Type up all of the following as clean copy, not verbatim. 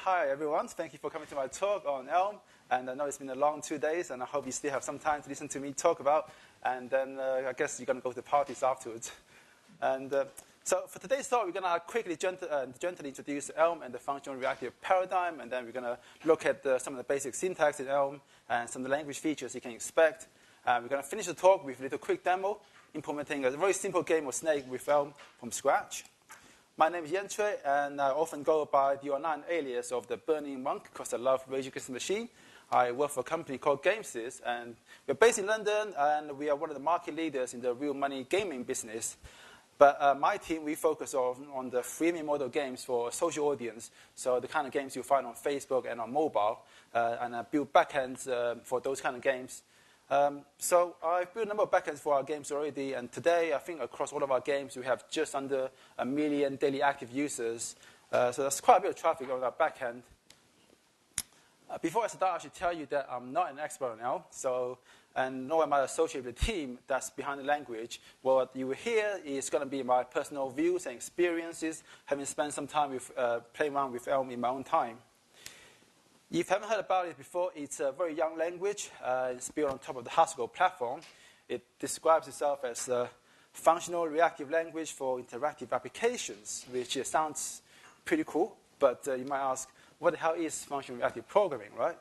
Hi, everyone. Thank you for coming to my talk on Elm. And I know it's been a long 2 days, and I hope you still have some time to listen to me talk about. And then I guess you're going to go to the parties afterwards. And so for today's talk, we're going to quickly, gently introduce Elm and the functional reactive paradigm. And then we're going to look at some of the basic syntax in Elm and some of the language features you can expect. We're going to finish the talk with a little quick demo, implementing a very simple game of Snake with Elm from scratch. My name is Yan Cui, and I often go by the online alias of the Burning Monk because I love Rage Against the Machine. I work for a company called Gamesys, and we're based in London, and we are one of the market leaders in the real money gaming business. But my team, we focus on the freemium model games for a social audience, so the kind of games you find on Facebook and on mobile, and I build backends for those kind of games. So I've built a number of backends for our games already, and today I think across all of our games we have just under 1 million daily active users. So that's quite a bit of traffic on our backend. Before I start, I should tell you that I'm not an expert on Elm, and nor am I associated with the team that's behind the language. What you will hear is going to be my personal views and experiences, having spent some time with playing around with Elm in my own time. If you haven't heard about it before, it's a very young language. It's built on top of the Haskell platform. It describes itself as a functional reactive language for interactive applications, which sounds pretty cool. But you might ask, what the hell is functional reactive programming, right?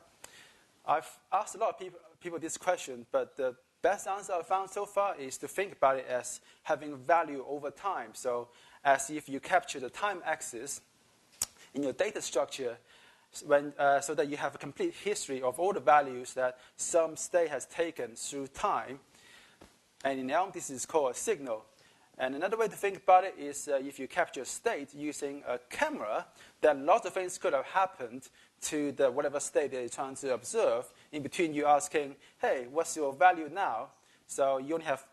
I've asked a lot of people this question, but the best answer I've found so far is to think about it as having value over time. So as if you capture the time axis in your data structure, so that you have a complete history of all the values that some state has taken through time. And in Elm, this is called a signal. And another way to think about it is if you capture state using a camera, then lots of things could have happened to the whatever state that you're trying to observe. In between, you asking, hey, what's your value now? So you only have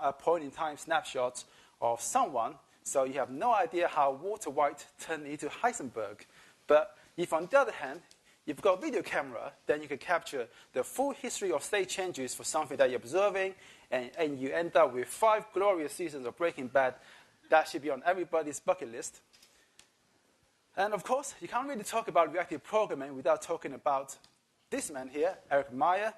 a point-in-time snapshots of someone, so you have no idea how Walter White turned into Heisenberg. But if, on the other hand, you've got a video camera, then you can capture the full history of state changes for something that you're observing, and you end up with 5 glorious seasons of Breaking Bad. That should be on everybody's bucket list. And of course, you can't really talk about reactive programming without talking about this man here, Meyer,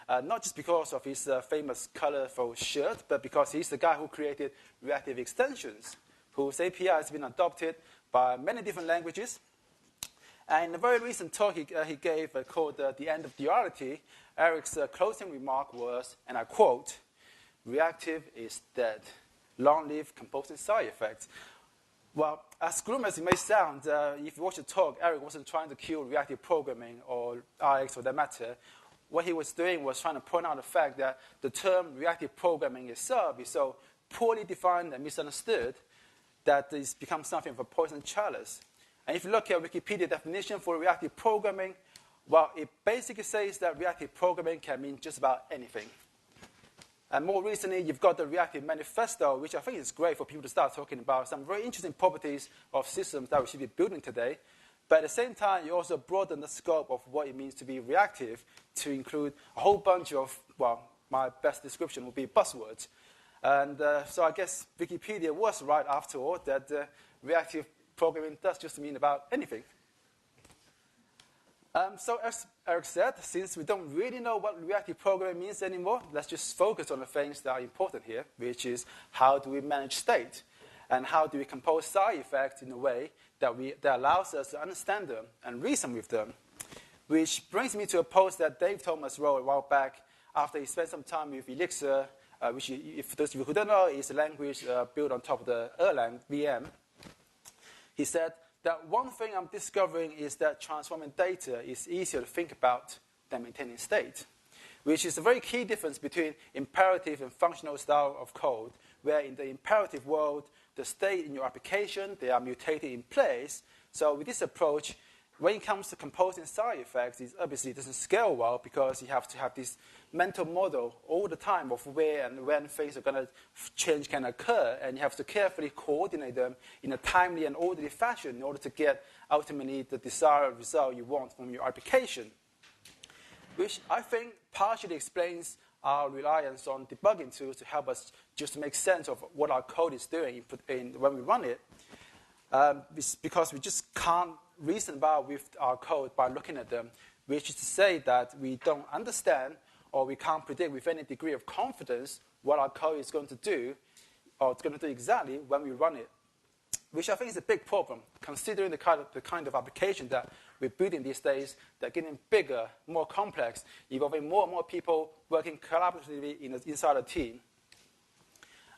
not just because of his famous colorful shirt, but because he's the guy who created Reactive Extensions, whose API has been adopted by many different languages. And in a very recent talk he gave called The End of Duality, Eric's closing remark was, and I quote, "Reactive is dead. Long live composing side effects." Well, as grim as it may sound, if you watch the talk, Eric wasn't trying to kill reactive programming or RX for that matter. What he was doing was trying to point out the fact that the term reactive programming itself is so poorly defined and misunderstood that it's become something of a poison chalice. And if you look at Wikipedia definition for reactive programming, well, it basically says that reactive programming can mean just about anything. And more recently, you've got the Reactive Manifesto, which I think is great for people to start talking about some very interesting properties of systems that we should be building today. But at the same time, you also broaden the scope of what it means to be reactive to include a whole bunch of, well, my best description would be buzzwords. And so I guess Wikipedia was right after all, that reactive programming does just mean about anything. So as Eric said, since we don't really know what reactive programming means anymore, let's just focus on the things that are important here, which is how do we manage state, and how do we compose side effects in a way that allows us to understand them and reason with them. Which brings me to a post that Dave Thomas wrote a while back after he spent some time with Elixir, which, if those of you who don't know, is a language built on top of the Erlang VM. He said that one thing I'm discovering is that transforming data is easier to think about than maintaining state, which is a very key difference between imperative and functional style of code, where in the imperative world, the state in your application, they are mutated in place. So with this approach, when it comes to composing side effects, it obviously doesn't scale well because you have to have this mental model all the time of where and when things are going to change can occur, and you have to carefully coordinate them in a timely and orderly fashion in order to get ultimately the desired result you want from your application, which I think partially explains our reliance on debugging tools to help us just make sense of what our code is doing when we run it. Because we just can't reason about with our code by looking at them, which is to say that we don't understand or we can't predict with any degree of confidence what our code is going to do or it's going to do exactly when we run it, which I think is a big problem, considering the kind of application that we're building these days. They're getting bigger, more complex, involving more and more people working collaboratively inside a team.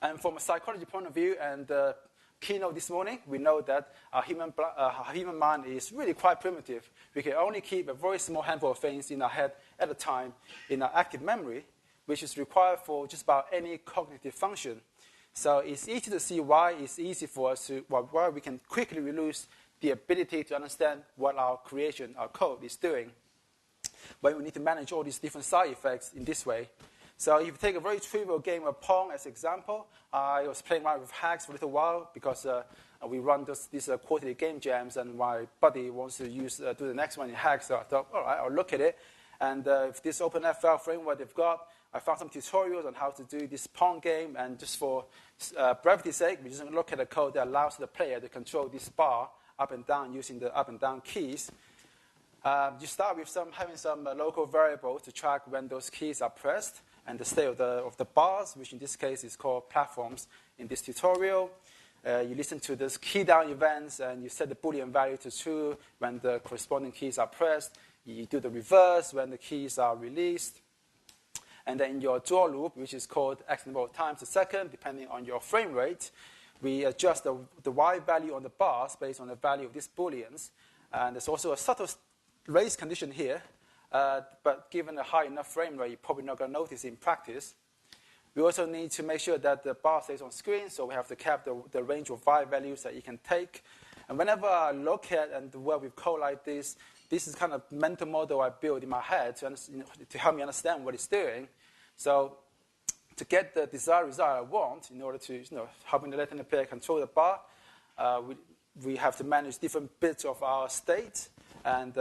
And from a psychology point of view, and the keynote this morning, we know that our human mind is really quite primitive. We can only keep a very small handful of things in our head at a time in our active memory, which is required for just about any cognitive function. So it's easy to see why it's easy for us to, why we can quickly lose the ability to understand what our creation, our code is doing, when we need to manage all these different side effects in this way. So if you take a very trivial game of Pong as an example, I was playing around with hacks for a little while because we run these quarterly game jams, and my buddy wants to do the next one in hacks. So I thought, all right, I'll look at it. And if this OpenFL framework they've got, I found some tutorials on how to do this Pong game. And just for brevity's sake, we're just going to look at a code that allows the player to control this bar up and down using the up and down keys. You start with having some local variables to track when those keys are pressed, and the state of the bars, which in this case is called platforms in this tutorial. You listen to those key down events, and you set the Boolean value to true when the corresponding keys are pressed. You do the reverse when the keys are released. And then in your draw loop, which is called X number of times a second, depending on your frame rate, we adjust the Y value on the bars based on the value of these Booleans. And there's also a subtle race condition here. But given a high enough frame rate, you're probably not going to notice in practice. We also need to make sure that the bar stays on screen, so we have to cap the range of Y values that you can take. And whenever I look at and work with code like this is kind of mental model I build in my head to help me understand what it's doing. So to get the desired result I want, in order to helping the left-hand player control the bar, we have to manage different bits of our state and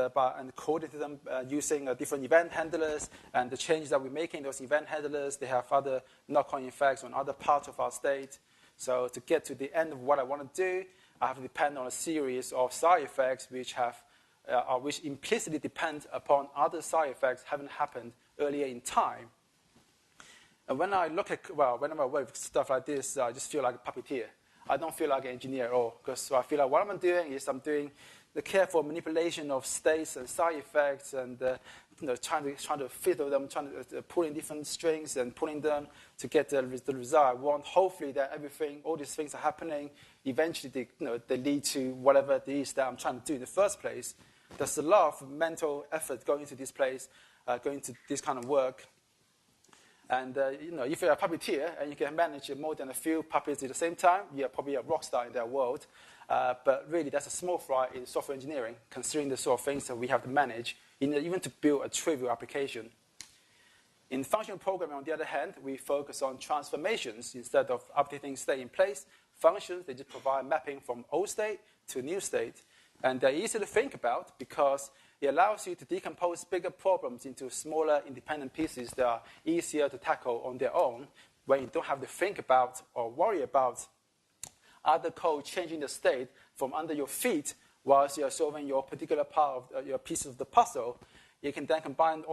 coordinate them using different event handlers. And the changes that we make in those event handlers, they have other knock-on effects on other parts of our state. So to get to the end of what I want to do, I have to depend on a series of side effects which implicitly depend upon other side effects having happened earlier in time. And when I whenever I work with stuff like this, I just feel like a puppeteer. I don't feel like an engineer at all, because I feel like what I'm doing is I'm doing the careful manipulation of states and side effects, and trying to fiddle them, trying to pull in different strings and pulling them to get the result I want. Hopefully that all these things are happening. Eventually, they lead to whatever it is that I'm trying to do in the first place. There's a lot of mental effort going into this place, going into this kind of work. And if you're a puppeteer and you can manage more than a few puppets at the same time, you're probably a rock star in that world. But really, that's a small fry in software engineering, considering the sort of things that we have to manage, even to build a trivial application. In functional programming, on the other hand, we focus on transformations instead of updating state in place. Functions, they just provide mapping from old state to new state. And they're easy to think about because it allows you to decompose bigger problems into smaller independent pieces that are easier to tackle on their own, when you don't have to think about or worry about other code changing the state from under your feet whilst you're solving your particular part of your piece of the puzzle. You can then compose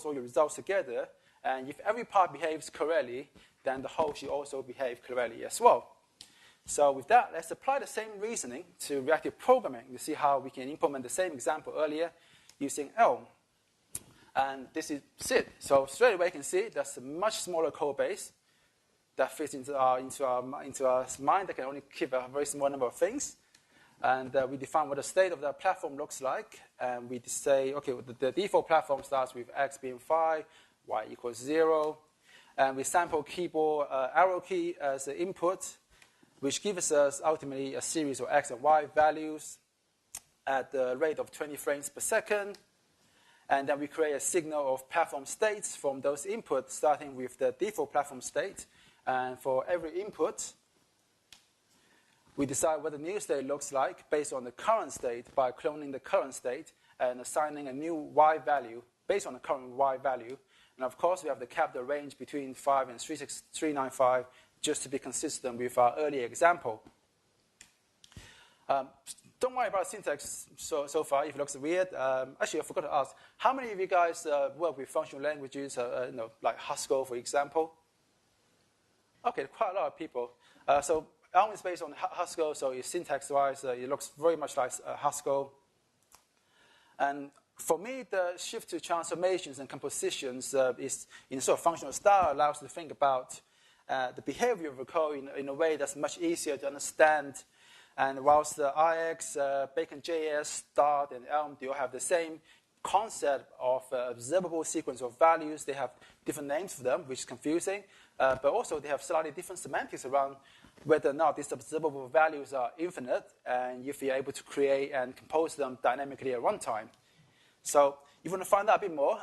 all your results together, and if every part behaves correctly, then the whole should also behave correctly as well. So with that, let's apply the same reasoning to reactive programming. You see how we can implement the same example earlier using Elm. And this is it. So straight away you can see that's a much smaller code base that fits into our mind that can only keep a very small number of things. And we define what the state of the platform looks like. And we say, okay, the default platform starts with x being 5, y equals 0. And we sample keyboard arrow key as the input, which gives us ultimately a series of x and y values at the rate of 20 frames per second. And then we create a signal of platform states from those inputs, starting with the default platform state. And for every input, we decide what the new state looks like based on the current state by cloning the current state and assigning a new y value based on the current y value. And of course, we have to cap the range between 5 and 395 just to be consistent with our earlier example. don't worry about syntax so far if it looks weird. Actually, I forgot to ask, how many of you guys work with functional languages, like Haskell, for example? Okay, quite a lot of people. So Elm is based on Haskell, so it's syntax-wise, it looks very much like Haskell. And for me, the shift to transformations and compositions is in sort of functional style allows you to think about the behavior of a code in a way that's much easier to understand. And whilst the IX, Bacon.js, Dart, and Elm, they all have the same concept of observable sequence of values, they have different names for them, which is confusing. But also, they have slightly different semantics around whether or not these observable values are infinite, and if you're able to create and compose them dynamically at runtime. So if you want to find out a bit more,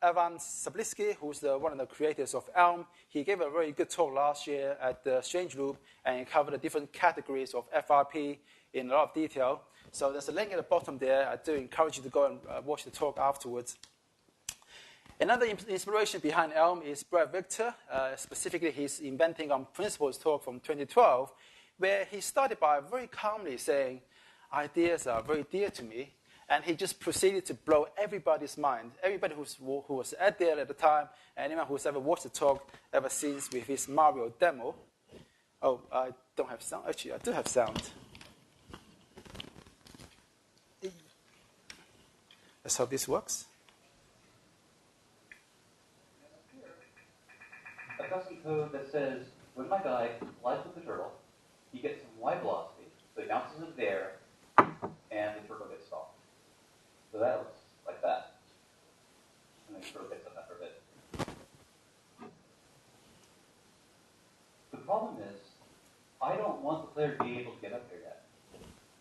Ivan Sabliski, who's one of the creators of Elm, he gave a very good talk last year at the Strange Loop, and he covered the different categories of FRP in a lot of detail. So there's a link at the bottom there. I do encourage you to go and watch the talk afterwards. Another inspiration behind Elm is Brett Victor. Specifically, he's inventing on principles talk from 2012, where he started by very calmly saying, ideas are very dear to me. And he just proceeded to blow everybody's mind. Everybody who was at there at the time, anyone who's ever watched the talk ever since with his Mario demo. Oh, I don't have sound. Actually, I do have sound. Let's hope this works. A custom code that says, when my guy flies with the turtle, he gets some y velocity, so he bounces into the air, and the turtle gets stalled. So that looks like that. And then the turtle gets up after a bit. The problem is, I don't want the player to be able to get up here yet.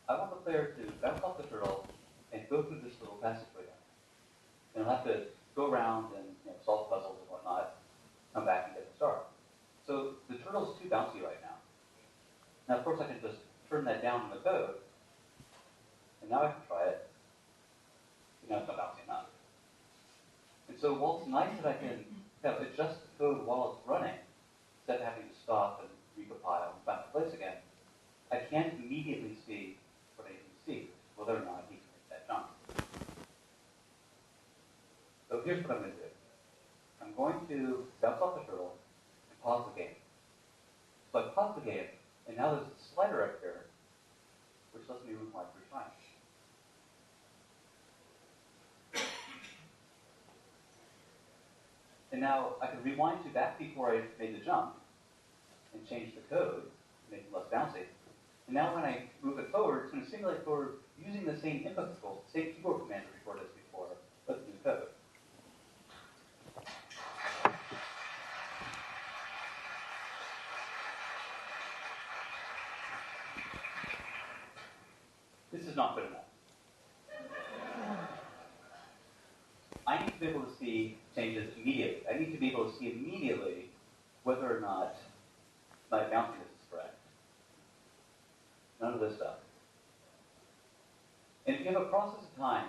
I want the player to bounce off the turtle and go through this little passageway down. And he'll have to go around and solve puzzles and whatnot, come back and get the star. So the turtle's too bouncy right now. Now, of course, I can just turn that down in the code, and now I can try it. Now it's not bouncy enough. And so while it's nice that I can adjust the code while it's running, instead of having to stop and recompile and find the place again, I can't immediately see what I need to see, whether or not he can make that jump. So here's what I'm going to do. I'm going to bounce off the turtle and pause the game. So I pause the game, and now there's a slider up here, which lets me move my 3 times. And now I can rewind to back before I made the jump and change the code to make it less bouncy. And now when I move it forward, it's going to simulate forward using the same input controls, the same keyboard command we recorded as before, but the new code. This is not good enough. I need to be able to see changes immediately. I need to be able to see immediately whether or not my bounciness is correct. None of this stuff. And if you have a process of time,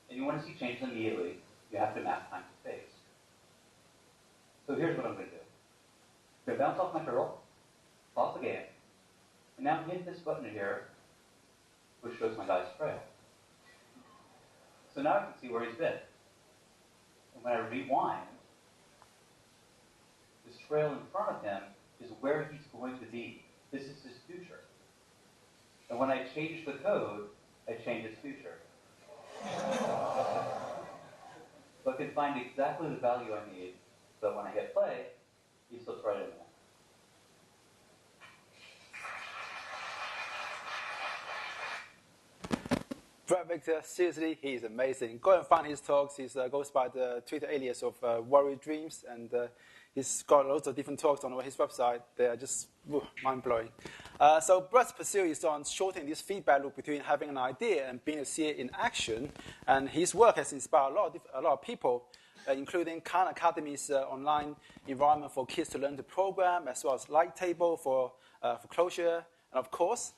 and you want to see changes immediately, you have to map time to space. So here's what I'm going to do. I'm going to bounce off my turtle, pause the game, and now hit this button here, which shows my guy's trail. So now I can see where he's been. And when I rewind, this trail in front of him is where he's going to be. This is his future. And when I change the code, I change his future. So I can find exactly the value I need, so when I hit play, he slips right in there. Brett Victor, seriously, he's amazing. Go and find his talks. He goes by the Twitter alias of Worry Dreams, and he's got lots of different talks on his website. They are just mind-blowing. So Brett's pursuit is on shortening this feedback loop between having an idea and being able to see it in action. And his work has inspired a lot of people, including Khan Academy's online environment for kids to learn to program, as well as Lighttable for Clojure, and of course,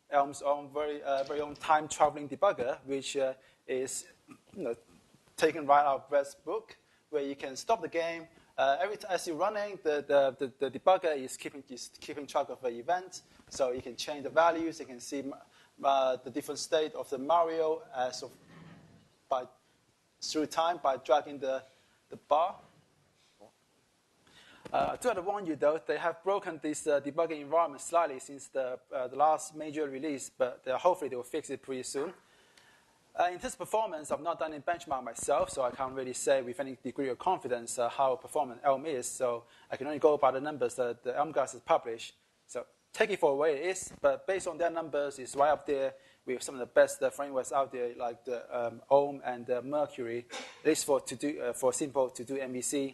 Elm's own very own time-traveling debugger, which is taken right out of Brett's book, where you can stop the game. As you're running, the debugger is keeping track of the event, so you can change the values. You can see the different state of the Mario through time by dragging the bar. I do have to warn you, though, they have broken this debugging environment slightly since the last major release, but hopefully they will fix it pretty soon. In terms of performance, I've not done any benchmark myself, so I can't really say with any degree of confidence how performant Elm is. So I can only go by the numbers that the Elm guys have published. So take it for what it is, but based on their numbers, it's right up there with some of the best frameworks out there, like the Ohm and Mercury, at least for simple to-do MVC.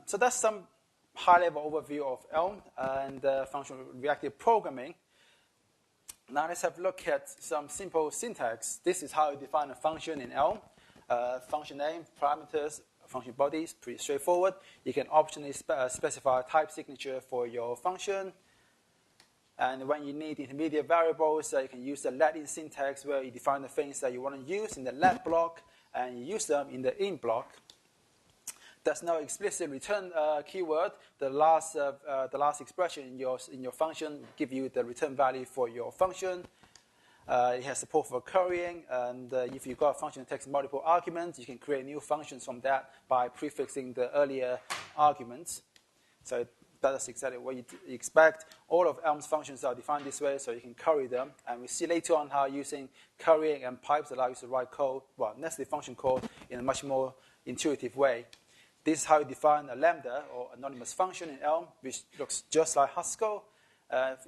So that's some high-level overview of Elm and functional reactive programming. Now let's have a look at some simple syntax. This is how you define a function in Elm. Function name, parameters, function bodies, pretty straightforward. You can optionally specify a type signature for your function. And when you need intermediate variables, you can use the let-in syntax where you define the things that you want to use in the let block, and you use them in the in block. There's no explicit return keyword. The last expression in your function give you the return value for your function. It has support for currying, and if you've got a function that takes multiple arguments, you can create new functions from that by prefixing the earlier arguments. So that's exactly what you expect. All of Elm's functions are defined this way, so you can curry them. And we see later on how using currying and pipes allow you to write code, nested function code, in a much more intuitive way. This is how you define a lambda, or anonymous function in Elm, which looks just like Haskell.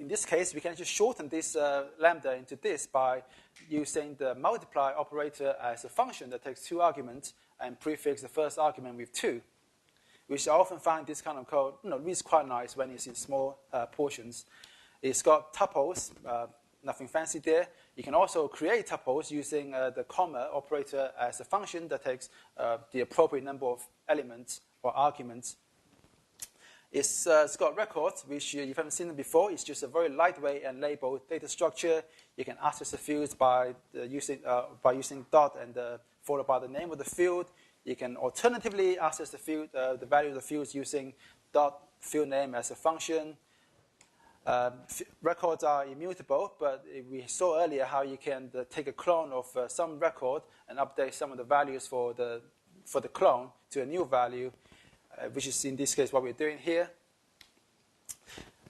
In this case, we can just shorten this lambda into this by using the multiply operator as a function that takes 2 arguments and prefix the first argument with 2, which I often find this kind of code reads quite nice when it's in small portions. It's got tuples, nothing fancy there. You can also create tuples using the comma operator as a function that takes the appropriate number of elements or arguments. It's got records, which if you haven't seen them before, it's just a very lightweight and labeled data structure. You can access the fields by using dot and followed by the name of the field. You can alternatively access the field, the value of the fields using dot field name as a function. Records are immutable, but we saw earlier how you can take a clone of some record and update some of the values for the clone to a new value, which is in this case what we're doing here.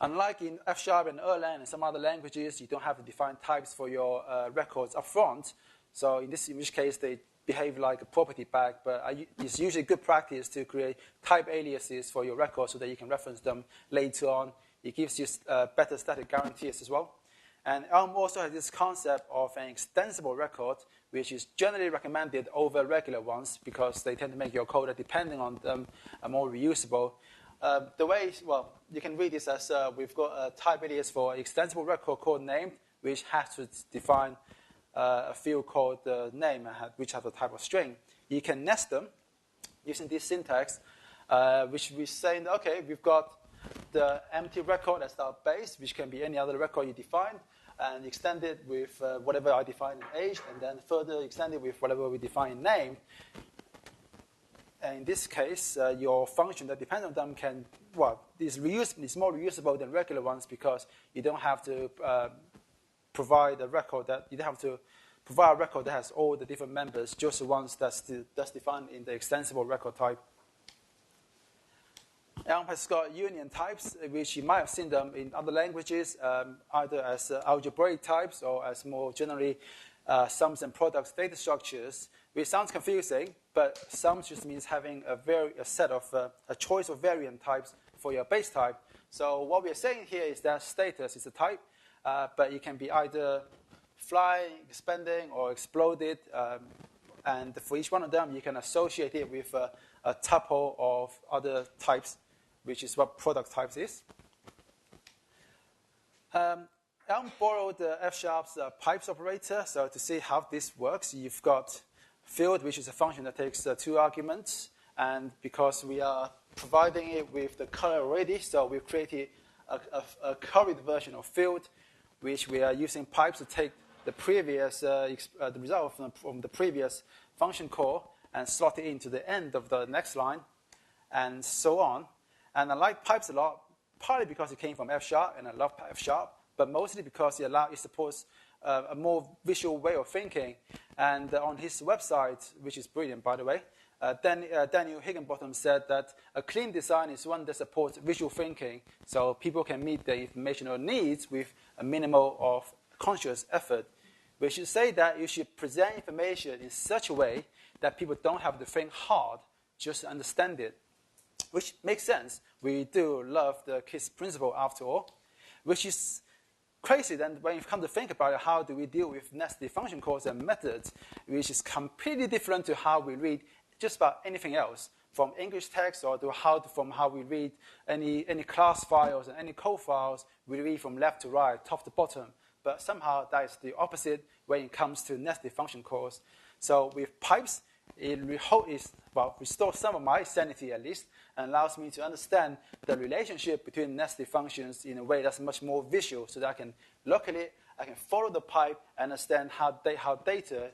Unlike in F# and Erlang and some other languages, you don't have to define types for your records up front. So in which case they behave like a property bag, but it's usually good practice to create type aliases for your records so that you can reference them later on. It gives you better static guarantees as well. And Elm also has this concept of an extensible record, which is generally recommended over regular ones because they tend to make your code, depending on them, more reusable. You can read this as we've got a type alias for extensible record called name, which has to define a field called name, which has a type of string. You can nest them using this syntax, which we're saying, okay, we've got the empty record as our base, which can be any other record you define, and extend it with whatever I define in age, and then further extend it with whatever we define in name. And in this case, your function that depends on them is more reusable than regular ones because you don't have to provide a record that has all the different members, just the ones that's defined in the extensible record type. Elm has got union types, which you might have seen them in other languages, either as algebraic types or as more generally sums and products data structures, which sounds confusing, but sums just means having a choice of variant types for your base type. So what we are saying here is that status is a type, but it can be either flying, expanding, or exploded, and for each one of them, you can associate it with a tuple of other types, which is what product types is. Elm borrowed F#'s pipes operator. So to see how this works, you've got field, which is a function that takes 2 arguments. And because we are providing it with the color already, so we've created a curried version of field, which we are using pipes to take the previous the result from the previous function call and slot it into the end of the next line, and so on. And I like pipes a lot, partly because it came from F#, and I love F#, but mostly because it supports a more visual way of thinking. And on his website, which is brilliant, by the way, Daniel Higginbottom said that a clean design is one that supports visual thinking, so people can meet their informational needs with a minimal of conscious effort. We should say that you should present information in such a way that people don't have to think hard just to understand it, which makes sense. We do love the KISS principle after all, which is crazy then when you come to think about it, how do we deal with nested function calls and methods, which is completely different to how we read just about anything else, from English text or from how we read any class files and any code files, we read from left to right, top to bottom. But somehow that is the opposite when it comes to nested function calls. So with pipes, it restores some of my sanity at least, and allows me to understand the relationship between nested functions in a way that's much more visual, so that I can look at it, I can follow the pipe, and understand how data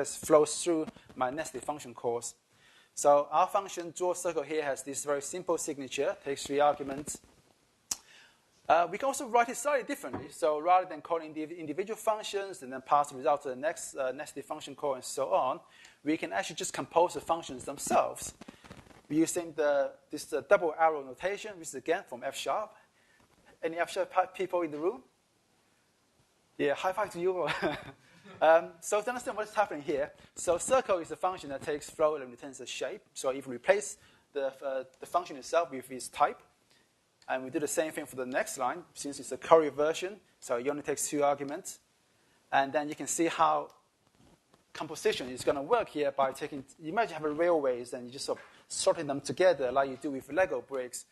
flows through my nested function calls. So our function draw circle here has this very simple signature, takes 3 arguments. We can also write it slightly differently. So rather than calling the individual functions and then pass the result to the next nested function call and so on, we can actually just compose the functions themselves using this double arrow notation, which is again from F#. Any F# people in the room? Yeah, high five to you. So to understand what's happening here, so circle is a function that takes float and returns a shape. So if we replace the function itself with its type, and we do the same thing for the next line, since it's a curly version, so it only takes 2 arguments. And then you can see how composition is going to work here by taking, you imagine you have railways and you just sort of sorting them together like you do with Lego bricks.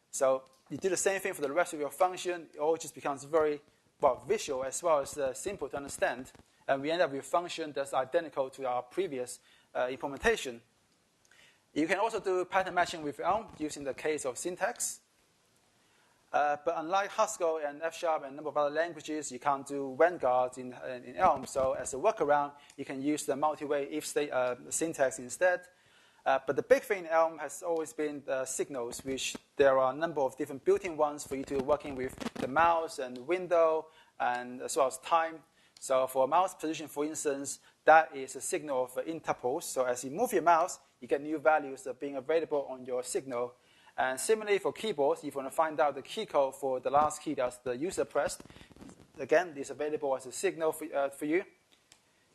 So you do the same thing for the rest of your function. It all just becomes very visual as well as simple to understand. And we end up with a function that's identical to our previous implementation. You can also do pattern matching with Elm using the case of syntax. But unlike Haskell and F# and a number of other languages, you can't do Vanguard in Elm. So as a workaround, you can use the multi-way if syntax instead. But the big thing in Elm has always been the signals, which there are a number of different built-in ones for you to working with the mouse and window, and as well as time. So for mouse position, for instance, that is a signal of in tuples. So as you move your mouse, you get new values that are being available on your signal. And similarly for keyboards, if you want to find out the key code for the last key that the user pressed, again, it's available as a signal for you.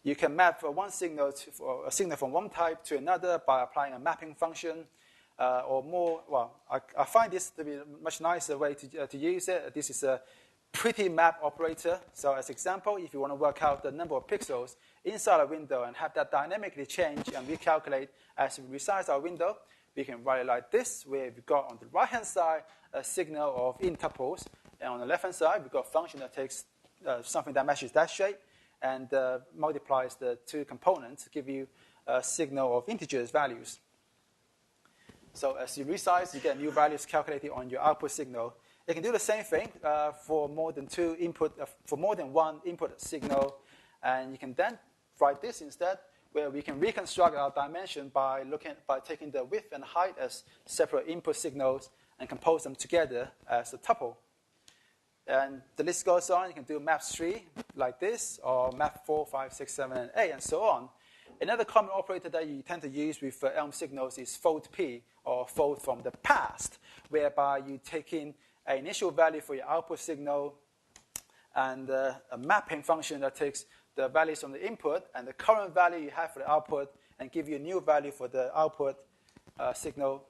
You can map one signal a signal from one type to another by applying a mapping function, or more. Well, I find this to be a much nicer way to use it. This is a pretty map operator. So as example, if you want to work out the number of pixels inside a window and have that dynamically change and recalculate as we resize our window, we can write it like this, where we've got on the right-hand side a signal of in tuples, and on the left-hand side, we've got a function that takes something that matches that shape and multiplies the 2 components to give you a signal of integers values. So as you resize, you get new values calculated on your output signal. You can do the same thing for more than one input signal, and you can then write this instead, where we can reconstruct our dimension by taking the width and height as separate input signals and compose them together as a tuple. And the list goes on. You can do maps 3 like this, or map 4, 5, 6, 7, and 8, and so on. Another common operator that you tend to use with Elm signals is fold P, or fold from the past, whereby you take in an initial value for your output signal and a mapping function that takes the values from the input and the current value you have for the output and give you a new value for the output signal.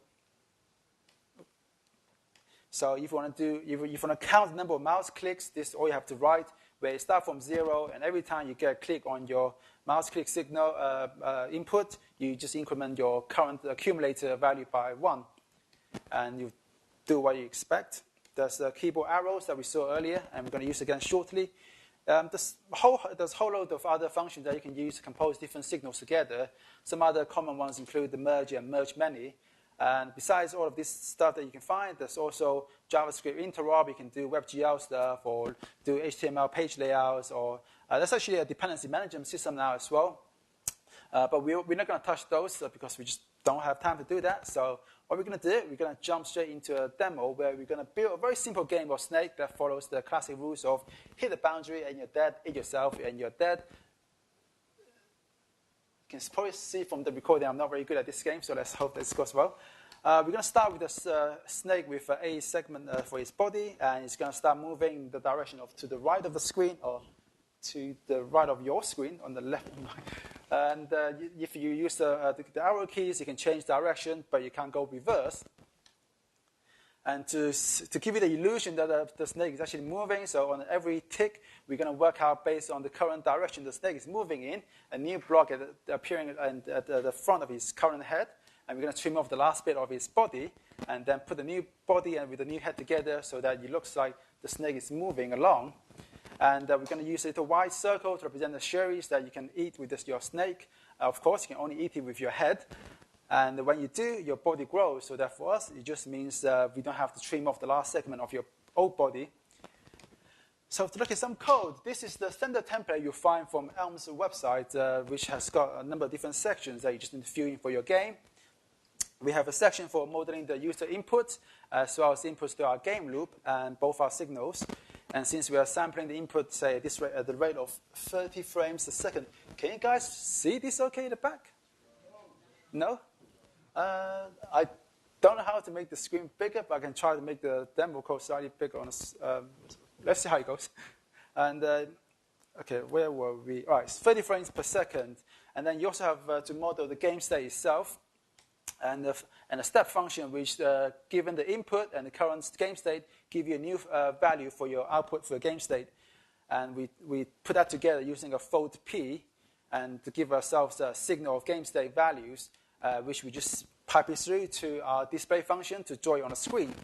So if you want to count the number of mouse clicks, this is all you have to write, where you start from 0, and every time you get a click on your mouse click signal input, you just increment your current accumulator value by 1, and you do what you expect. There's the keyboard arrows that we saw earlier, and we're going to use again shortly. There's a whole load of other functions that you can use to compose different signals together. Some other common ones include the merge and merge many. And besides all of this stuff that you can find, there's also JavaScript interop. You can do WebGL stuff or do HTML page layouts. Or there's actually a dependency management system now as well. But we're not going to touch those because we just don't have time to do that. So what we're going to do, we're going to jump straight into a demo where we're going to build a very simple game of Snake that follows the classic rules of hit the boundary and you're dead, hit yourself and you're dead. You can probably see from the recording I'm not very good at this game, so let's hope this goes well. We're going to start with a snake with a segment for its body, and it's going to start moving in the direction of to the right of the screen, or to the right of your screen, on the left. And if you use the arrow keys, you can change direction, but you can't go reverse. And to give you the illusion that the snake is actually moving, so on every tick, we're going to work out based on the current direction the snake is moving in, a new block appearing at the front of his current head, and we're going to trim off the last bit of his body, and then put the new body and with the new head together so that it looks like the snake is moving along. And we're going to use a little white circle to represent the cherries that you can eat with your snake. Of course, you can only eat it with your head. And when you do, your body grows. So that for us, it just means we don't have to trim off the last segment of your old body. So to look at some code, this is the standard template you'll find from Elm's website, which has got a number of different sections that you just need to fill in for your game. We have a section for modeling the user input, as well as inputs to our game loop and both our signals. And since we are sampling the input, say, this rate, at the rate of 30 frames a second, can you guys see this okay in the back? No? I don't know how to make the screen bigger, but I can try to make the demo code slightly bigger. Let's see how it goes. And, okay, where were we? All right, it's 30 frames per second. And then you also have to model the game state itself. And a step function which, given the input and the current game state, give you a new value for your output for the game state. And we put that together using a fold P, and to give ourselves a signal of game state values, which we just pipe it through to our display function to draw it on a screen.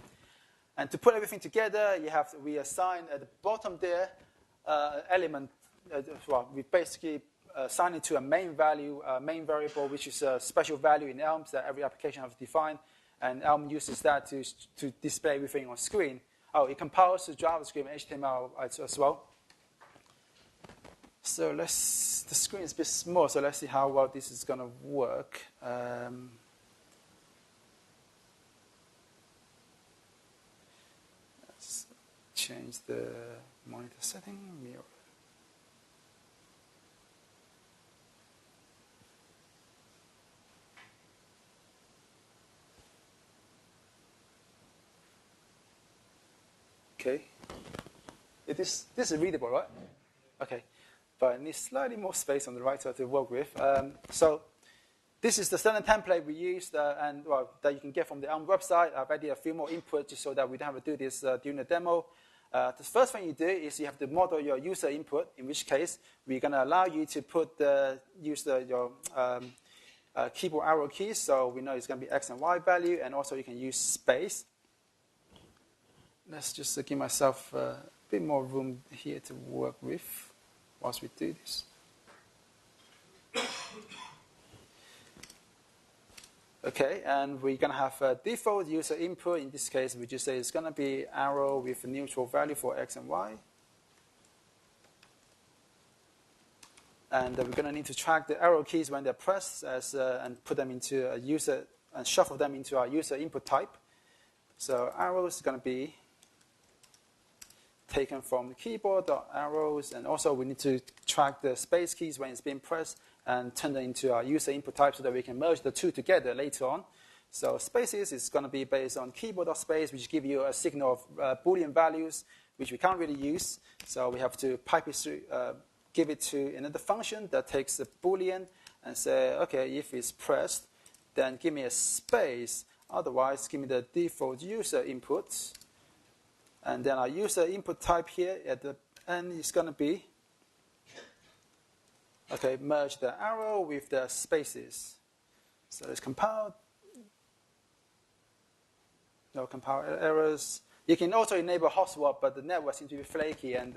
And to put everything together, we assign at the bottom there element. We basically assign it to a main value, main variable, which is a special value in Elm that every application has defined, and Elm uses that to display everything on screen. Oh, it compiles to JavaScript and HTML as well. So the screen is a bit small, so let's see how well this is going to work. Let's change the monitor setting. Okay. This is readable, right? Okay. But it needs slightly more space on the right side to work with. So this is the standard template we used that you can get from the Elm website. I've added a few more inputs just so that we don't have to do this during the demo. The first thing you do is you have to model your user input, in which case we're going to allow you to use your keyboard arrow keys. So we know it's going to be X and Y value, and also you can use space. Let's just give myself a bit more room here to work with whilst we do this. Okay, and we're going to have a default user input. In this case, we just say it's going to be arrow with a neutral value for X and Y. And we're going to need to track the arrow keys when they're pressed and put them into a user and shuffle them into our user input type. So arrows is going to be taken from the keyboard.arrows, and also we need to track the space keys when it's being pressed and turn them into our user input type so that we can merge the two together later on. So spaces is going to be based on keyboard.space, which give you a signal of Boolean values, which we can't really use. So we have to pipe it through, give it to another function that takes the Boolean and say, okay, if it's pressed, then give me a space. Otherwise, give me the default user input. And then our user input type here at the end is going to be, okay, merge the arrow with the spaces. So let's compile. No compile errors. You can also enable hot swap, but the network seems to be flaky, and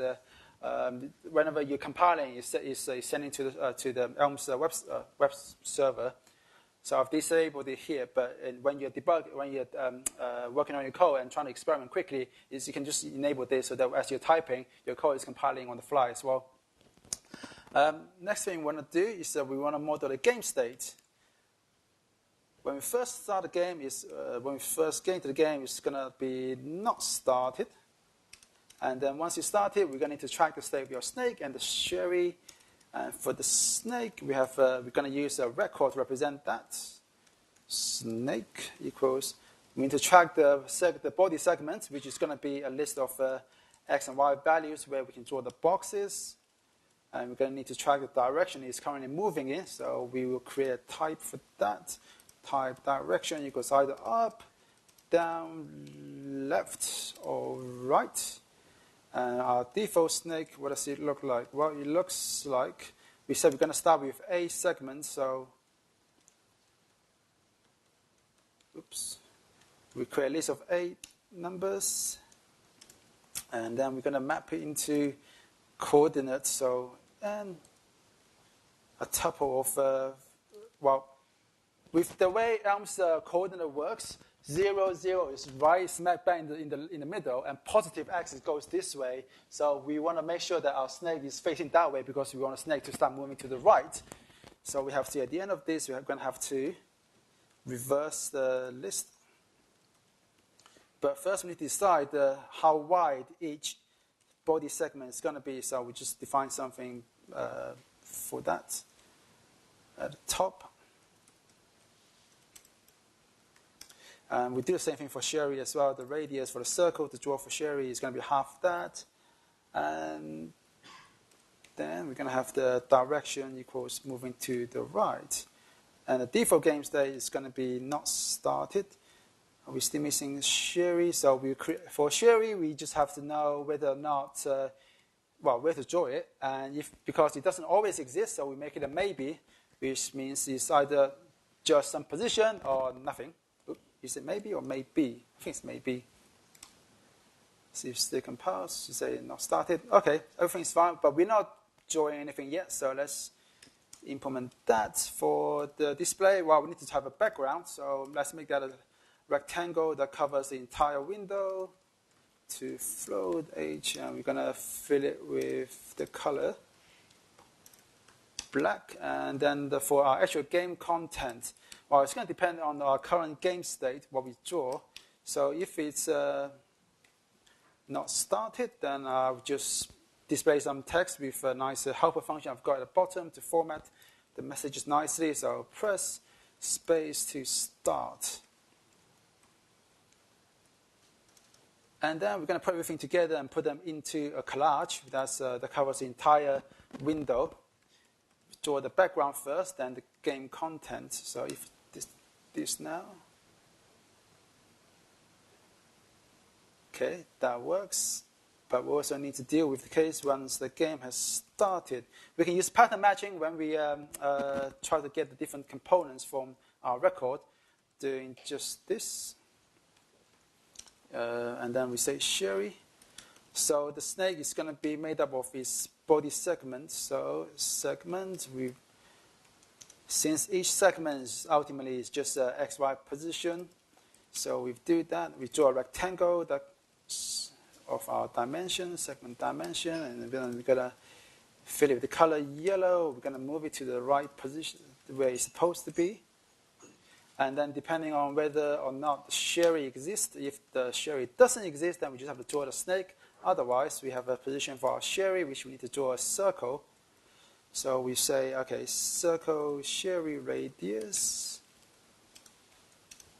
whenever you're compiling, it's sending to the Elm's web server. So I've disabled it here, but when you're working on your code and trying to experiment quickly, you can just enable this so that as you're typing, your code is compiling on the fly as well. Next thing we want to do is we want to model a game state. when we first start the game, when we first get into the game, it's going to be not started. And then once you start it, we're going to need to track the state of your snake and the sherry. And for the snake, we're going to use a record to represent that. Snake equals, we need to track the body segment, which is going to be a list of X and Y values where we can draw the boxes. And we're going to need to track the direction it's currently moving in. So we will create a type for that. Type direction equals either up, down, left, or right. And our default snake, what does it look like? Well, it looks like, we said we're going to start with A segment, so we create a list of 8 numbers, and then we're going to map it into coordinates, so, and a tuple of, well, with the way Elm's coordinate works, 0, 0 is right smack bang in the middle, and positive axis goes this way. So we want to make sure that our snake is facing that way because we want a snake to start moving to the right. So we have to, at the end of this, we're going to have to reverse the list. But first we need to decide how wide each body segment is going to be. So we just define something for that at the top. We do the same thing for sherry as well. The radius for the circle to draw for sherry is going to be half that. And then we're going to have the direction equals moving to the right. And the default game state is going to be not started. We're still missing sherry. So for sherry, we just have to know whether or not, where to draw it. And because it doesn't always exist, so we make it a maybe, which means it's either just some position or nothing. Is it maybe or maybe? I think it's maybe. See if they compose. You say not started. Okay, everything's fine, but we're not drawing anything yet, so let's implement that for the display. Well, we need to have a background, so let's make that a rectangle that covers the entire window to float H, and we're going to fill it with the color black. And then for our actual game content, well, it's going to depend on our current game state, what we draw. So if it's not started, then I'll just display some text with a nice helper function I've got at the bottom to format the messages nicely. So press space to start. And then we're going to put everything together and put them into a collage that covers the entire window. Draw the background first, then the game content. So if this now. Okay, that works. But we also need to deal with the case once the game has started. We can use pattern matching when we try to get the different components from our record, doing just this. And then we say sherry. So the snake is going to be made up of its body segments. So segment, since each segment ultimately is just an XY position, so we do that. We draw a rectangle of our dimension, segment dimension, and then we're going to fill it with the color yellow. We're going to move it to the right position where it's supposed to be. And then depending on whether or not the sherry exists, if the sherry doesn't exist, then we just have to draw the snake. Otherwise, we have a position for our sherry, which we need to draw a circle. So we say, okay, circle sherry radius.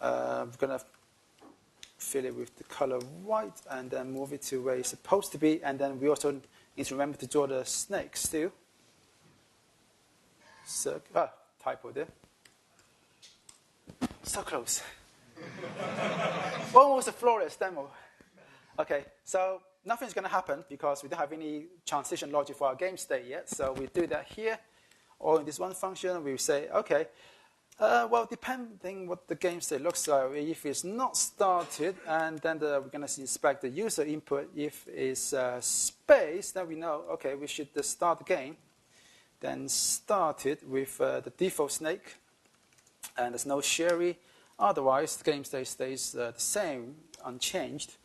We're going to fill it with the color white and then move it to where it's supposed to be. And then we also need to remember to draw the snake still. Typo there. So close. Almost a flawless demo. Okay, so nothing's going to happen because we don't have any transition logic for our game state yet. So we do that here. Or in this one function, we say, okay, well, depending what the game state looks like, if it's not started, and then we're going to inspect the user input. If it's space, then we know, okay, we should start the game. Then start it with the default snake. And there's no sherry. Otherwise, the game state stays the same, unchanged.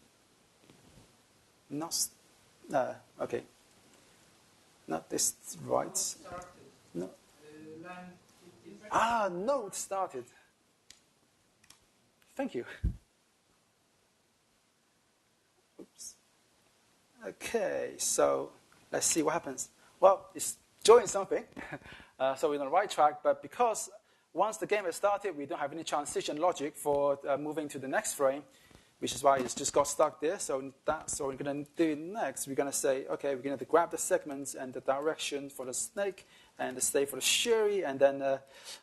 Okay. Not this right. No. Node started. Thank you. Oops. Okay, so let's see what happens. Well, it's doing something. So we're on the right track, but because once the game has started, we don't have any transition logic for moving to the next frame, which is why it's just got stuck there. So that's what we're going to do next. We're going to say, okay, we're going to grab the segments and the direction for the snake and the state for the sherry, and then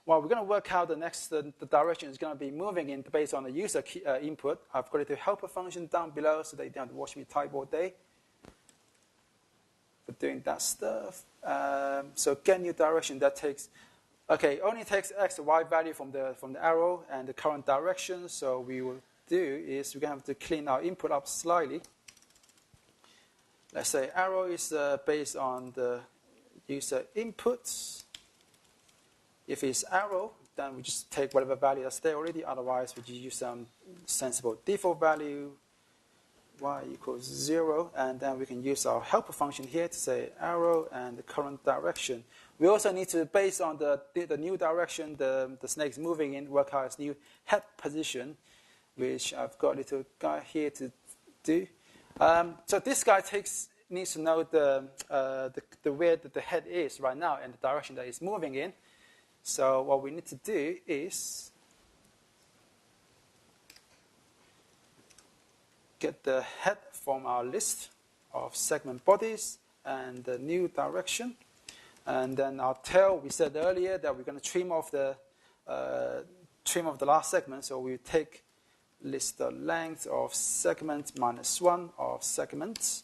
we're going to work out the next the direction is going to be moving in based on the user input. I've got a helper function down below so that you don't have to watch me type all day for doing that stuff. So get new direction, that takes, okay, only takes x and y value from the arrow and the current direction. So we will do is we're going to have to clean our input up slightly. Let's say arrow is based on the user inputs. If it's arrow, then we just take whatever value that's there already. Otherwise, we just use some sensible default value, y equals 0, and then we can use our helper function here to say arrow and the current direction. We also need to, based on the new direction the snake's moving in, work out its new head position, which I've got a little guy here to do. So this guy needs to know the where the head is right now and the direction that it's moving in. So what we need to do is get the head from our list of segment bodies and the new direction. And then our tail, we said earlier that we're going to trim off the last segment. So we take list the length of segment -1 of segments.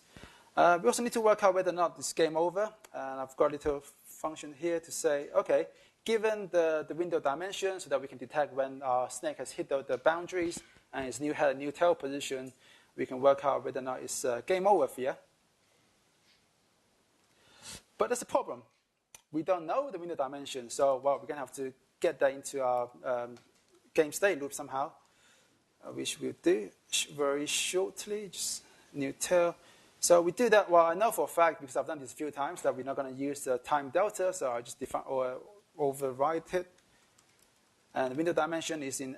We also need to work out whether or not it's game over. And I've got a little function here to say, okay, given the window dimension so that we can detect when our snake has hit the boundaries and its new head and new tail position, we can work out whether or not it's game over here. But there's a problem. We don't know the window dimension, so we're going to have to get that into our game state loop somehow, which we'll do very shortly, just new tail. So we do that, well, I know for a fact, because I've done this a few times, that we're not going to use the time delta, so I just define or override it. And the window dimension is in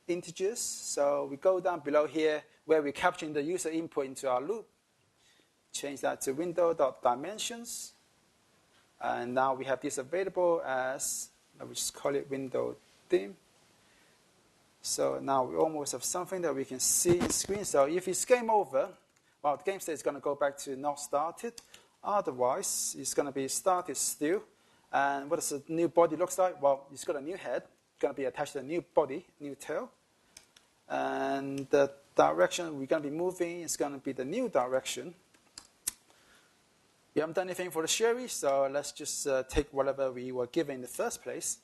integers, so we go down below here where we're capturing the user input into our loop. Change that to window.dimensions. And now we have this available as, we just call it window dim. So now we almost have something that we can see in screen. So if it's game over, well, the game state is going to go back to not started. Otherwise, it's going to be started still. And what does the new body looks like? Well, it's got a new head. It's going to be attached to a new body, new tail. And the direction we're going to be moving is going to be the new direction. We haven't done anything for the sherry, so let's just take whatever we were given in the first place.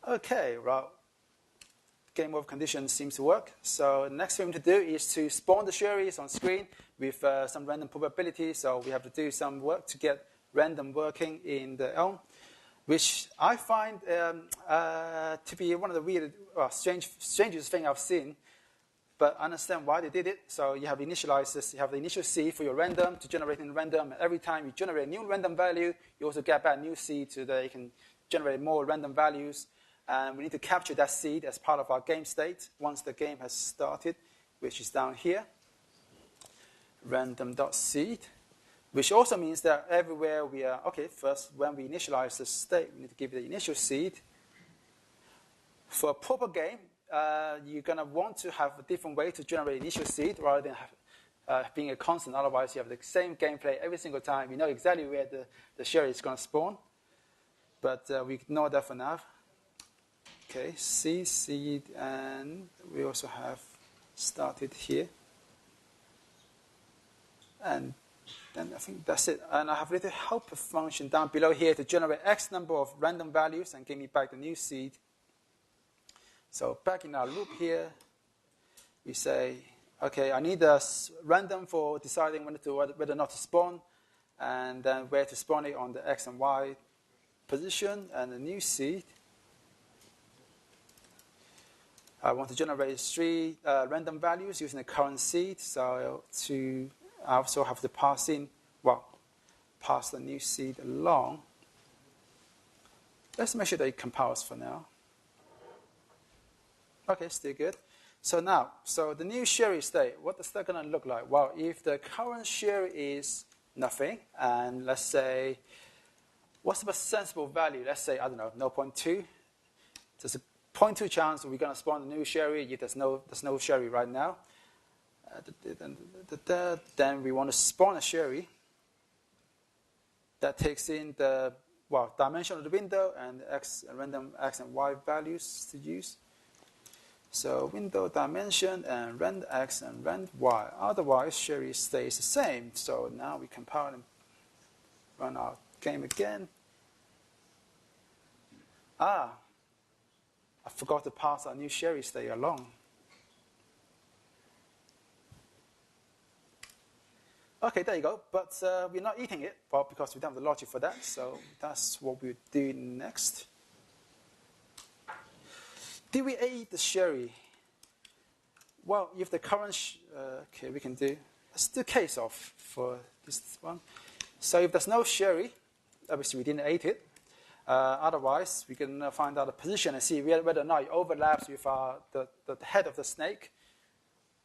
Okay, well, game over condition seems to work. So the next thing to do is to spawn the sherries on screen with some random probability. So we have to do some work to get random working in the Elm, which I find to be one of the weird, strangest thing I've seen. But I understand why they did it. So you have initialize this, you have the initial seed for your random to generate in random. And every time you generate a new random value, you also get back new seed so that you can generate more random values. And we need to capture that seed as part of our game state once the game has started, which is down here. Random.seed, which also means that everywhere we are, okay, first when we initialize the state, we need to give it the initial seed. For a proper game, you're going to want to have a different way to generate initial seed rather than being a constant. Otherwise, you have the same gameplay every single time. You know exactly where the sherry is going to spawn. But we ignore that for now. Okay, seed, and we also have started here. And then I think that's it. And I have a little helper function down below here to generate X number of random values and give me back the new seed. So back in our loop here, we say, okay, I need a random for deciding whether or not to spawn, and then where to spawn it on the X and Y position, and a new seed. I want to generate 3 random values using the current seed. So I also have to pass the new seed along. Let's make sure that it compiles for now. Okay, still good. So now, the new Sherry state, what is that going to look like? Well, if the current Sherry is nothing, and let's say, what's the sensible value? Let's say, I don't know, 0.2. There's a 0.2 chance we're going to spawn a new Sherry if there's no Sherry right now. Then we want to spawn a Sherry that takes in the dimension of the window and random x and y values to use. So window dimension and rand x and rand y. Otherwise, Sherry stays the same. So now we compile and run our game again. I forgot to pass our new Sherry state along. Okay, there you go. But we're not eating it, because we don't have the logic for that. So that's what we'll do next. Did we eat the Sherry? Well, if the current, okay, we can do, let's do case off for this one. So if there's no Sherry, obviously we didn't eat it. Otherwise, we can find out the position and see whether or not it overlaps with the head of the snake.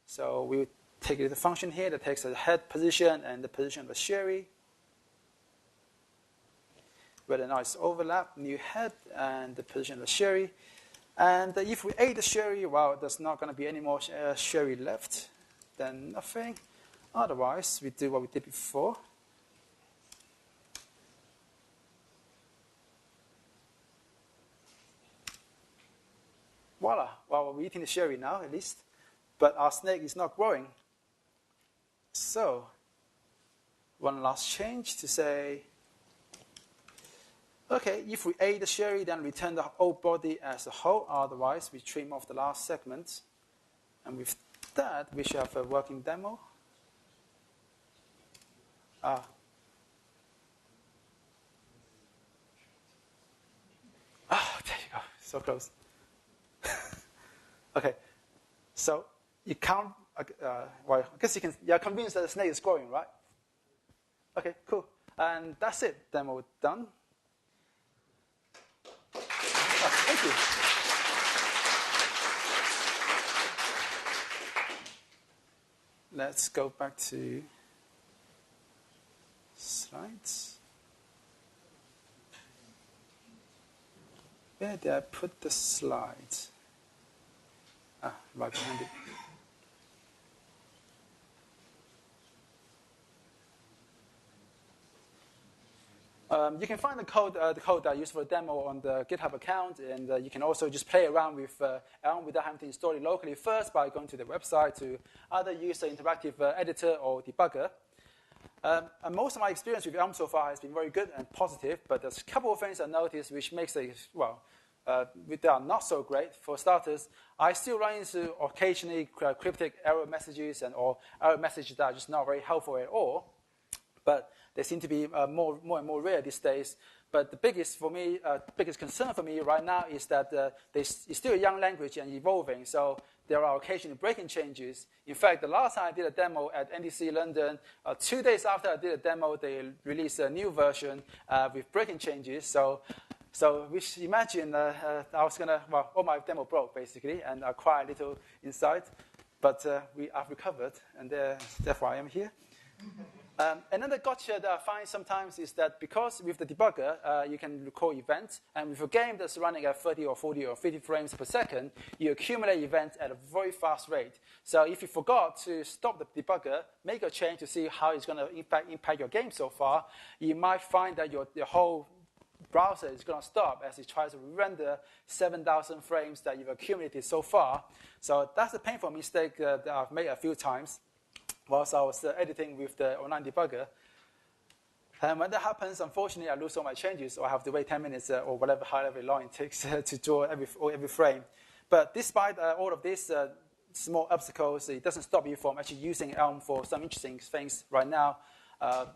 So we take the function here that takes the head position and the position of the Sherry. Whether or not it's overlap, new head and the position of the Sherry. And if we ate the Sherry, well, there's not going to be any more Sherry left. Then nothing. Otherwise, we do what we did before. Voila. Well, we're eating the Sherry now, at least. But our snake is not growing. So, one last change to say, okay, if we ate the Sherry, then return the old body as a whole. Otherwise, we trim off the last segment. And with that, we should have a working demo. There you go. So close. Okay. So you can't, well, I guess you're convinced that the snake is growing, right? Okay, cool. And that's it. Demo done. Thank you. Let's go back to slides. Where did I put the slides? Right behind it. You can find the code that I used for the demo on the GitHub account, and you can also just play around with Elm without having to install it locally first by going to the website to either use the interactive editor or debugger. And most of my experience with Elm so far has been very good and positive, but there's a couple of things I noticed which makes it, they are not so great. For starters, I still run into occasionally cryptic error messages or error messages that are just not very helpful at all. But they seem to be more and more rare these days. But the biggest concern for me right now is that it's still a young language and evolving. So there are occasionally breaking changes. In fact, the last time I did a demo at NDC London, 2 days after I did a demo, they released a new version with breaking changes. So which imagine I was all my demo broke basically, and I cried a little inside. But I've recovered, and therefore I am here. Another gotcha that I find sometimes is that because with the debugger, you can record events, and with a game that's running at 30 or 40 or 50 frames per second, you accumulate events at a very fast rate. So if you forgot to stop the debugger, make a change to see how it's going to impact your game so far, you might find that your whole browser is going to stop as it tries to render 7,000 frames that you've accumulated so far. So that's a painful mistake that I've made a few times whilst I was editing with the online debugger. And when that happens, unfortunately, I lose all my changes, or I have to wait 10 minutes or whatever however long it takes to draw every frame. But despite all of these small obstacles, it doesn't stop you from actually using Elm for some interesting things right now. I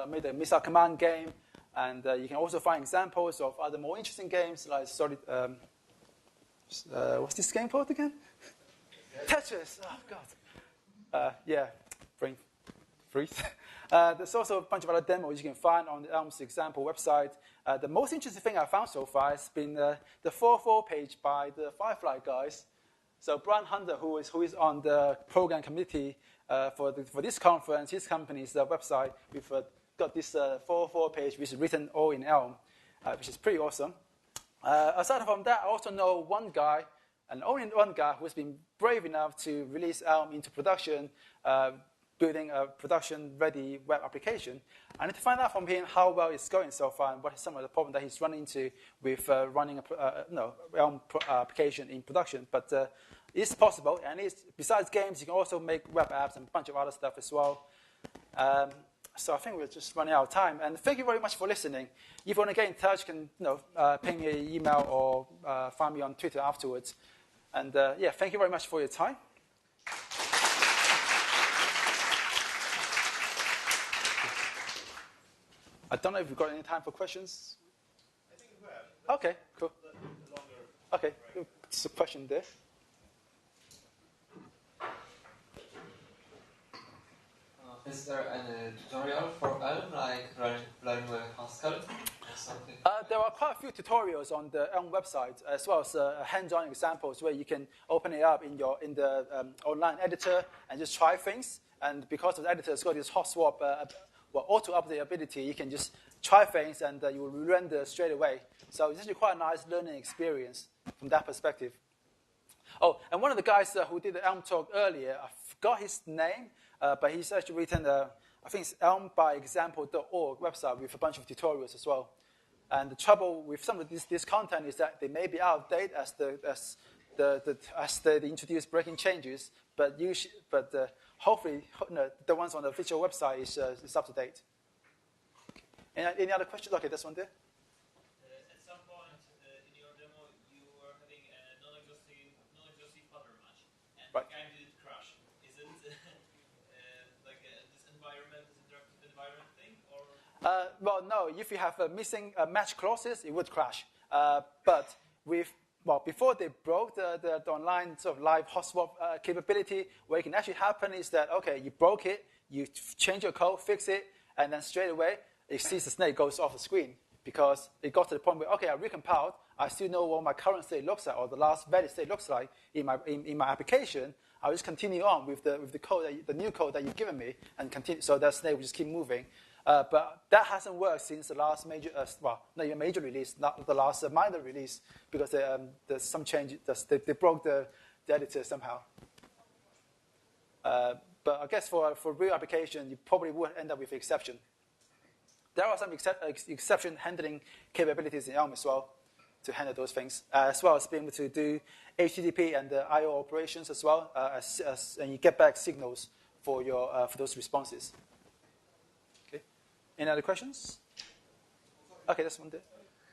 made a missile command game, and you can also find examples of other more interesting games like what's this game called again? Tetris. Oh God. Brain freeze. There's also a bunch of other demos you can find on the Elm's example website. The most interesting thing I found so far has been the 4.4 page by the Firefly guys. So Brian Hunter, who is on the program committee for this conference, his company's website, we've got this 4.4 page which is written all in Elm, which is pretty awesome. Aside from that, I also know one guy, and only one guy, who's been brave enough to release Elm into production, building a production-ready web application. I need to find out from him how well it's going so far and what are some of the problems that he's run into with running Elm application in production. But it's possible, and besides games, you can also make web apps and a bunch of other stuff as well. So I think we're just running out of time. And thank you very much for listening. If you want to get in touch, you can ping me an email or find me on Twitter afterwards. And yeah, thank you very much for your time. I don't know if we've got any time for questions. I think we have. Okay, cool. Okay, there's a question there. Is there any tutorial for Elm, like learning with Haskell or something? There are quite a few tutorials on the Elm website, as well as hands-on examples where you can open it up in the online editor and just try things. And because the editor has got this hot swap, auto-update ability, you can just try things and you will render straight away. So it's actually quite a nice learning experience from that perspective. Oh, and one of the guys who did the Elm talk earlier, I forgot his name, but he's actually written, I think it's elmbyexample.org website with a bunch of tutorials as well. And the trouble with some of this content is that they may be out of date as they introduce breaking changes, but hopefully the ones on the official website is up to date. Any other questions? Okay, this one there. At some point in your demo, you were having a non-exhaustive pattern match, and right. The game did crash. Isn't like this environment, this interactive environment thing, or? Well, no. If you have missing match clauses, it would crash. But before they broke the online sort of live hot swap capability, what can actually happen is that, okay, you broke it, you change your code, fix it, and then straight away, it sees the snake goes off the screen because it got to the point where, okay, I recompiled, I still know what my current state looks like or the last valid state looks like in my application. I'll just continue on with the code, the new code that you've given me, and continue. So that snake will just keep moving. But that hasn't worked since the last major, not even major release, not the last minor release, because there's some change. They broke the editor somehow. But I guess for real application, you probably would end up with exception. There are some exception handling capabilities in Elm as well to handle those things, as well as being able to do HTTP and I/O operations as well, and you get back signals for those responses. Okay. Any other questions? Okay, that's one there.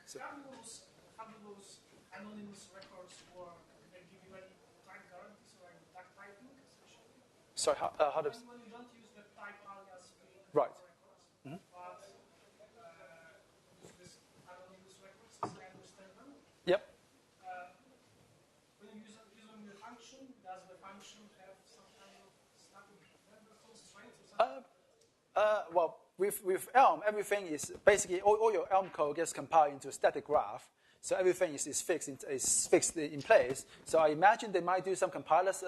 So. How do those anonymous records work? They give you any type guarantees or any tag typing, especially? Sorry, how does? When you don't use the type alias right. records, Mm-hmm. but use this anonymous records, as I understand them. Yep. When you use them in the function, does the function have some kind of static constraints or something? Well, with Elm, everything is basically all your Elm code gets compiled into a static graph. So everything is fixed in place. So I imagine they might do some compilers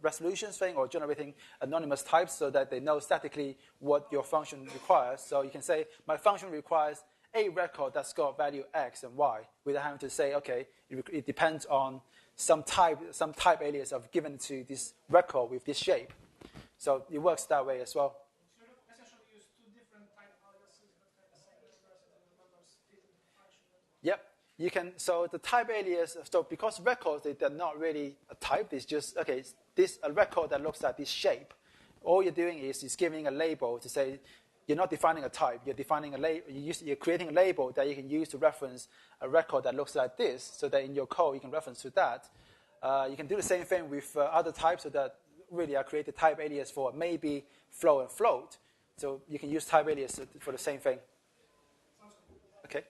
resolutions thing or generating anonymous types so that they know statically what your function requires. So you can say my function requires a record that's got value X and Y, without having to say, okay, it depends on some type alias of given to this record with this shape. So it works that way as well. Yep, you can. So the type alias. So because records they're not really a type. It's just okay. This a record that looks like this shape. All you're doing is giving a label to say you're not defining a type. You're defining a label. You're creating a label that you can use to reference a record that looks like this. So that in your code you can reference to that. You can do the same thing with other types. So that really I create a type alias for maybe flow and float. So you can use type alias for the same thing. Okay.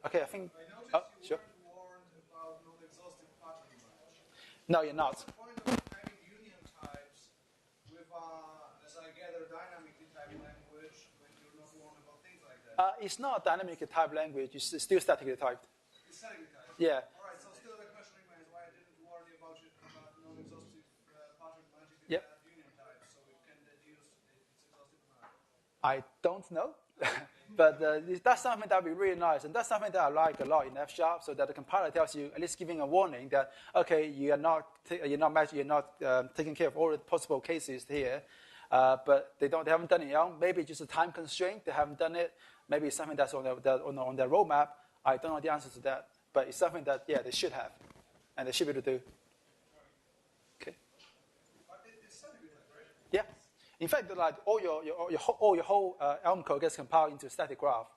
Okay, I think. Oh, sure. Weren't warned about non-exhaustive pattern match. No, you're not. What's the point of having union types with, as I gather, dynamically typed language when you're not warned about things like that? It's not a dynamically typed language. It's still statically typed. It's statically typed. Yeah. All right, so still the question remains why I didn't worry about non-exhaustive pattern magic if Yep. you have union types, so we can deduce if it's exhaustive or not. I don't know. But that's something that would be really nice. And that's something that I like a lot in F#, so that the compiler tells you, at least giving a warning that, okay, you're not taking care of all the possible cases here. But they haven't done it yet. Maybe just a time constraint. They haven't done it. Maybe it's something that's on their roadmap. I don't know the answer to that. But it's something that, yeah, they should have. And they should be able to do. Okay. But it's statically typed, right? Yeah. In fact, like all your whole Elm code gets compiled into a static graph.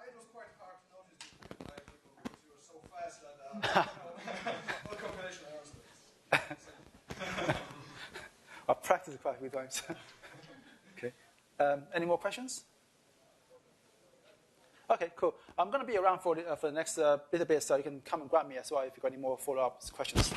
It was quite hard to notice because you were so fast that all compilation errors. I've practiced quite a few times. Okay. Any more questions? Okay, cool. I'm going to be around for the next little bit, so you can come and grab me as well if you've got any more follow-up questions.